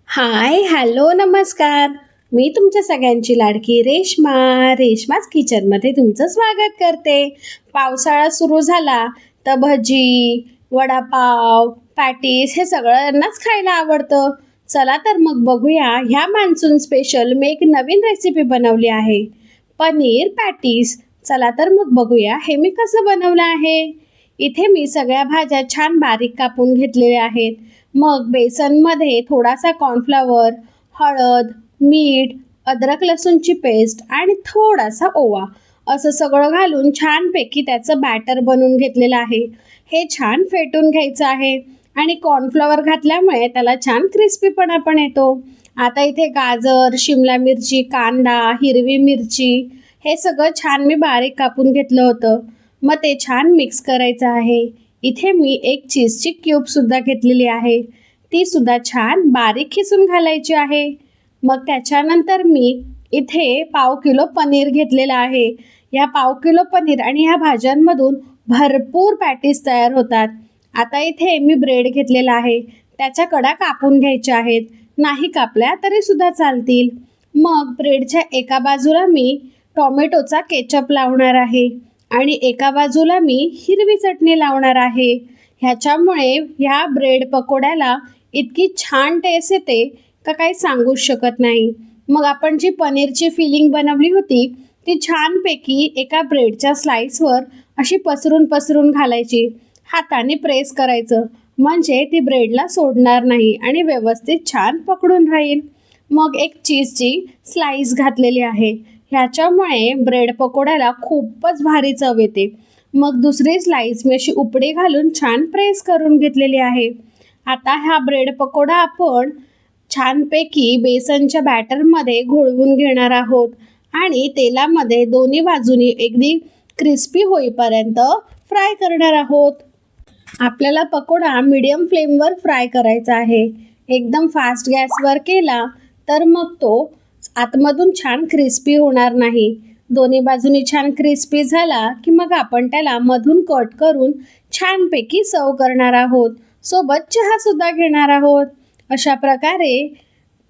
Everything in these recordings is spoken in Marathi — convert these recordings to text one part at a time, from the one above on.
हाय, हॅलो, नमस्कार. मी तुमच्या सगळ्यांची लाडकी रेश्माच किचनमध्ये तुमचं स्वागत करते. पावसाळा सुरू झाला तर भजी, वडापाव, पॅटीस हे सगळ्यांनाच खायला आवडतं. चला तर मग बघूया, ह्या मान्सून स्पेशल मी एक नवीन रेसिपी बनवली आहे, पनीर पॅटीस. चला तर मग बघूया हे मी कसं बनवलं आहे. इथे मी सगळ्या भाज्या छान बारीक कापून घेतलेल्या आहेत. मग बेसनमध्ये थोडासा कॉर्नफ्लॉवर, हळद, मीठ, अद्रक लसूणची पेस्ट आणि थोडासा ओवा असं सगळं घालून छानपैकी त्याचं बॅटर बनवून घेतलेलं आहे. हे छान फेटून घ्यायचं आहे आणि कॉर्नफ्लॉवर घातल्यामुळे त्याला छान क्रिस्पीपणा पण येतो. आता इथे गाजर, शिमला मिरची, कांदा, हिरवी मिरची हे सगळं छान मी बारीक कापून घेतलं होतं. मग ते छान मिक्स करायचं आहे. इथे मी एक चीजची क्यूबसुद्धा घेतलेली आहे, ती सुद्धा छान बारीक खिसून घालायची आहे. मग त्याच्यानंतर मी इथे पाव किलो पनीर घेतलेलं आहे. या पाव किलो पनीर आणि ह्या भाज्यांमधून भरपूर पॅटीस तयार होतात. आता इथे मी ब्रेड घेतलेला आहे, त्याच्या कडा कापून घ्यायच्या आहेत. नाही कापल्या तरी सुद्धा चालतील. मग ब्रेडच्या एका बाजूला मी टोमॅटोचा केचप लावणार आहे आणि एका बाजूला मी हिरवी चटणी लावणार आहे. ह्याच्यामुळे ह्या ब्रेड पकोड्याला इतकी छान टेस्ट येते का काही सांगूच शकत नाही. मग आपण जी पनीरची फिलिंग बनवली होती ती छानपैकी एका ब्रेडच्या स्लाइसवर अशी पसरून घालायची. हाताने प्रेस करायचं म्हणजे ती ब्रेडला सोडणार नाही आणि व्यवस्थित छान पकडून राहील. मग एक चीजची स्लाइस घातलेली आहे. ह्याच्यामुळे ब्रेड पकोड्याला खूपच भारी चव येते. मग दुसरी स्लाइस मी अशी उपडी घालून छान प्रेस करून घेतलेली आहे. आता हा ब्रेड पकोडा आपण छानपैकी बेसनच्या बॅटरमध्ये घोळवून घेणार आहोत आणि तेलामध्ये दोन्ही बाजूनी अगदी क्रिस्पी होईपर्यंत फ्राय करणार आहोत. आपल्याला पकोडा मीडियम फ्लेमवर फ्राय करायचा आहे. एकदम फास्ट गॅसवर केला तर मग तो आतमधून छान क्रिस्पी होणार नाही. दोन्ही बाजूनी छान क्रिस्पी झाला की मग आपण त्याला मधून कट करून छानपैकी सर्व करणार आहोत. सोबत चहा सुद्धा घेणार आहोत. अशा प्रकारे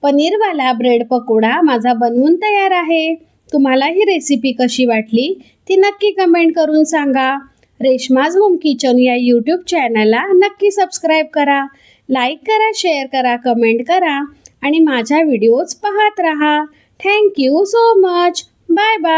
पनीरवाला ब्रेड पकोडा माझा बनवून तयार आहे. तुम्हाला ही रेसिपी कशी वाटली ती नक्की कमेंट करून सांगा. रेश्माज होम किचन या यूट्यूब चॅनलला नक्की सबस्क्राईब करा, लाईक करा, शेअर करा, कमेंट करा आणि माझ्या व्हिडिओज पाहत राहा. Thank you so much. Bye bye.